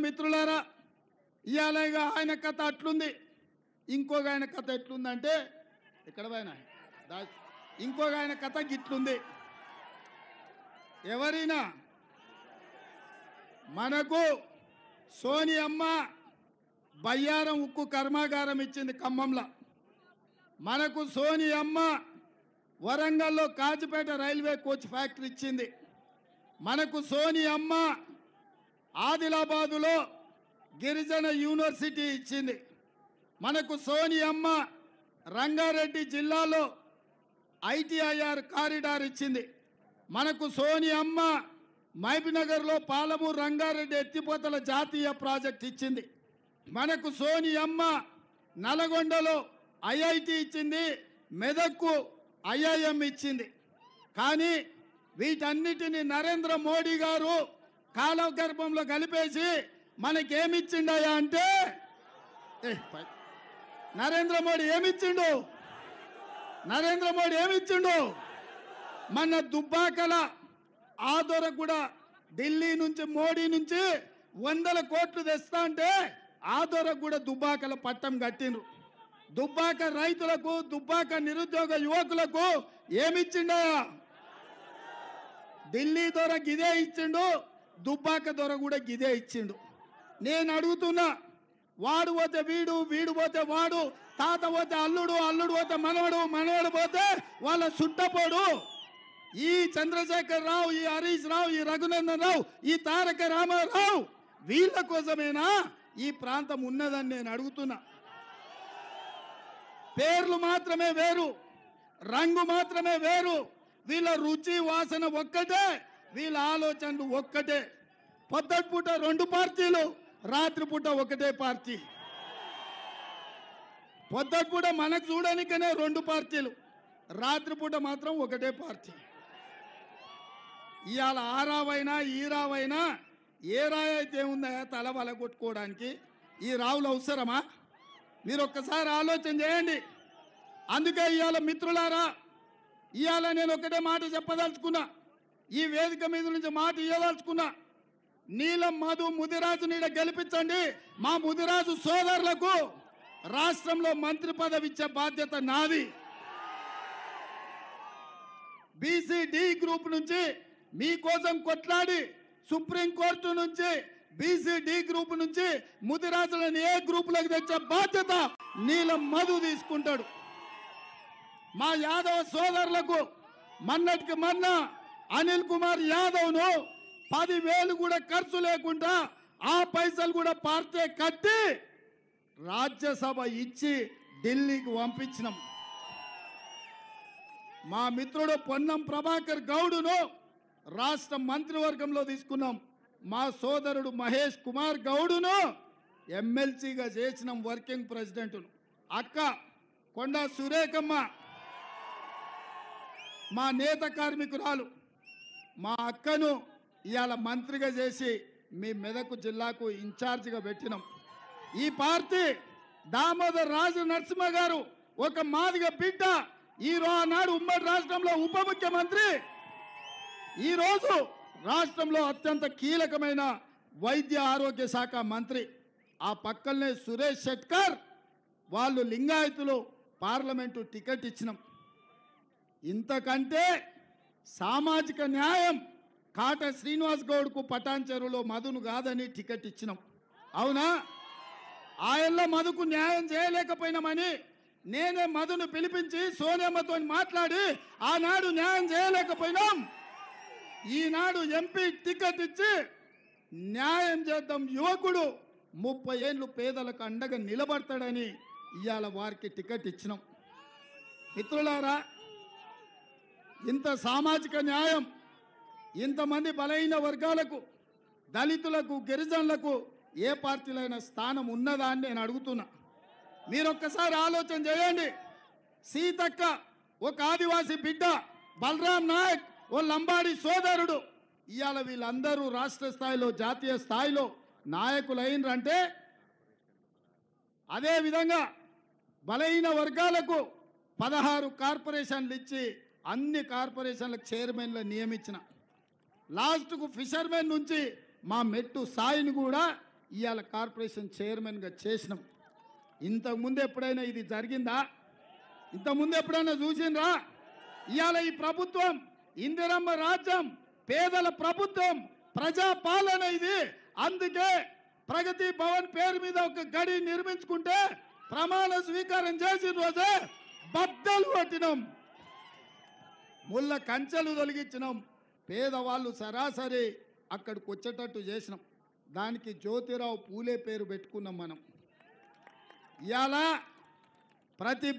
మిత్రులారా ఇవాళ ఆయన కథ అట్లుంది, ఇంకొక ఆయన కథ ఎట్లుందంటే ఇక్కడ పోయినా ఇంకొక ఆయన కథ గిట్లుంది. ఎవరైనా మనకు సోనియమ్మ బయ్యారం ఉక్కు కర్మాగారం ఇచ్చింది ఖమ్మంలో, మనకు సోనియమ్మ వరంగల్లో కాచిపేట రైల్వే కోచ్ ఫ్యాక్టరీ ఇచ్చింది, మనకు సోనియమ్మ ఆదిలాబాదులో గిరిజన యూనివర్సిటీ ఇచ్చింది, మనకు సోనియమ్మ రంగారెడ్డి జిల్లాలో ఐటీఐఆర్ కారిడార్ ఇచ్చింది, మనకు సోనియమ్మ మహబూబ్నగర్లో పాలమూరు రంగారెడ్డి ఎత్తిపోతల జాతీయ ప్రాజెక్ట్ ఇచ్చింది, మనకు సోనియమ్మ నల్గొండలో ఐఐటి ఇచ్చింది, మెదక్కు ఐఐఎం ఇచ్చింది. కానీ వీటన్నిటిని నరేంద్ర మోడీ గారు కాలగర్భంలో కలిపేసి మనకేమిచ్చిండయా అంటే నరేంద్ర మోడీ ఏమిచ్చిండు? నరేంద్ర మోడీ ఏమిచ్చిండు? మన దుబ్బాకల ఆదోర కూడా ఢిల్లీ నుంచి మోడీ నుంచి 100 కోట్లు తెస్తా అంటే ఆదోర కూడా దుబ్బాకల పట్టం కట్టిండ్రు. దుబ్బాక రైతులకు, దుబ్బాక నిరుద్యోగ యువకులకు ఏమిచ్చిండయా? ఢిల్లీ దొర గిదే ఇచ్చిండు, దుబ్బాక దొర కూడా గిదే ఇచ్చిండు. నేను అడుగుతున్నా, వాడు పోతే వీడు, వీడు పోతే వాడు, తాత పోతే అల్లుడు, అల్లుడు పోతే మనవడు, మనవడు పోతే వాళ్ళ సుట్టపోడు. ఈ చంద్రశేఖర్ రావు, ఈ హరీష్ రావు, ఈ రఘునందన్ రావు, ఈ తారక రామారావు వీళ్ళ కోసమేనా ఈ ప్రాంతం ఉన్నదని నేను అడుగుతున్నా. పేర్లు మాత్రమే వేరు, రంగు మాత్రమే వేరు, వీళ్ళ రుచి వాసన ఒక్కటే, వీళ్ళ ఆలోచనలు ఒక్కటే. పొద్దుపూట 2 పార్టీలు, రాత్రిపూట ఒకటే పార్టీ. పొద్దుపూట మనకు చూడడానికనే 2 పార్టీలు, రాత్రిపూట మాత్రం ఒకటే పార్టీ. ఇవాళ ఆ రావైనా ఈ రావైనా ఏ రాయి అయితే ఉందా తల వల కొట్టుకోవడానికి? ఈ రావులు అవసరమా? మీరు ఒక్కసారి ఆలోచన చేయండి. అందుకే ఇవాళ మిత్రులారా, ఇవాళ నేను ఒకటే మాట చెప్పదలుచుకున్నా, ఈ వేదిక మీద నుంచి మాట ఇవ్వదలుచుకున్నా. నీలం మధు ముదిరాజు నీడ గెలిపించండి. మా ముదిరాజు సోదరులకు రాష్ట్రంలో మంత్రి పదవి ఇచ్చే బాధ్యత నాది. బీసీ-డి గ్రూప్ నుంచి మీకోసం కొట్లాడి సుప్రీంకోర్టు నుంచి బీసీ-డి గ్రూప్ నుంచి ముదిరాజులను ఏ గ్రూపులకు తెచ్చే బాధ్యత నీలం మధు తీసుకుంటాడు. మా యాదవ సోదరులకు మొన్నటికి మొన్న అనిల్ కుమార్ యాదవ్ను 10,000 కూడా ఖర్చు లేకుండా ఆ పైసలు కూడా పార్టీ కట్టి రాజ్యసభ ఇచ్చి ఢిల్లీకి పంపించినాం. మా మిత్రుడు పొన్నం ప్రభాకర్ గౌడును రాష్ట్ర మంత్రివర్గంలో తీసుకున్నాం. మా సోదరుడు మహేష్ కుమార్ గౌడును ఎమ్మెల్సీగా చేసినాం, వర్కింగ్ ప్రెసిడెంట్ను. అక్క కొండా సురేఖమ్మ మా నేత కార్మికురాలు, మా అక్కను ఇవాళ మంత్రిగా చేసి మీ మెదక్ జిల్లాకు ఇన్ఛార్జిగా పెట్టినాం. ఈ పార్టీ దామోదర్ రాజు నరసింహ గారు ఒక మాదిగ బిడ్డ, ఆనాడు ఉమ్మడి రాష్ట్రంలో ఉప ముఖ్యమంత్రి, ఈరోజు రాష్ట్రంలో అత్యంత కీలకమైన వైద్య ఆరోగ్య శాఖ మంత్రి. ఆ పక్కనే సురేష్ షెట్కర్, వాళ్ళు లింగాయతులు, పార్లమెంటు టికెట్ ఇచ్చినాం. ఇంతకంటే సామాజిక న్యాయం కాట శ్రీనివాస్ గౌడ్కు పటాన్ చెరువులో మధును కాదని టికెట్ ఇచ్చినాం. అవునా? ఆయనలో మధుకు న్యాయం చేయలేకపోయినామని నేనే మధును పిలిపించి సోనియమ్మతో మాట్లాడి ఆనాడు న్యాయం చేయలేకపోయినాం. ఈనాడు ఎంపీ టికెట్ ఇచ్చి న్యాయం చేద్దాం, యువకుడు 30 ఏళ్ళు పేదలకు అండగా నిలబడతాడని ఇవాళ వారికి టికెట్ ఇచ్చినాం. మిత్రులారా, ఇంత సామాజిక న్యాయం, ఇంతమంది బలహీన వర్గాలకు, దళితులకు, గిరిజనులకు ఏ పార్టీలైనా స్థానం ఉన్నదా అని నేను అడుగుతున్నా. మీరు ఒక్కసారి ఆలోచన చేయండి. సీతక్క ఒక ఆదివాసీ బిడ్డ, బలరాం నాయక్ ఓ లంబాడి సోదరుడు, ఇవాళ వీళ్ళందరూ రాష్ట్ర స్థాయిలో, జాతీయ స్థాయిలో నాయకులైనరంటే, అదేవిధంగా బలహీన వర్గాలకు 16 కార్పొరేషన్లు ఇచ్చి అన్ని కార్పొరేషన్లకు చైర్మన్లు నియమించిన, లాస్ట్కు ఫిషర్మెన్ నుంచి మా మెట్టు సాయిని కూడా ఇవాళ కార్పొరేషన్ చైర్మన్గా చేసినాం. ఇంతకుముందు ఎప్పుడైనా ఇది జరిగిందా? ఇంతకుముందు ఎప్పుడైనా చూసిండ్రా? ఇవాళ ఈ ప్రభుత్వం ఇందిరమ్మ రాజ్యం, పేదల ప్రభుత్వం, ప్రజాపాలన ఇది. అందుకే ప్రగతి భవన్ పేరు మీద ఒక గడి నిర్మించుకుంటే ప్రమాణ స్వీకారం చేసిన రోజే బద్దలు కొట్టినాం, ముళ్ళ కంచెలు తొలగించినాం, పేదవాళ్ళు సరాసరి అక్కడికి వచ్చేటట్టు చేసినాం. దానికి జ్యోతిరావు పూలే పేరు పెట్టుకున్నాం మనం. ఇవాళ ప్రతి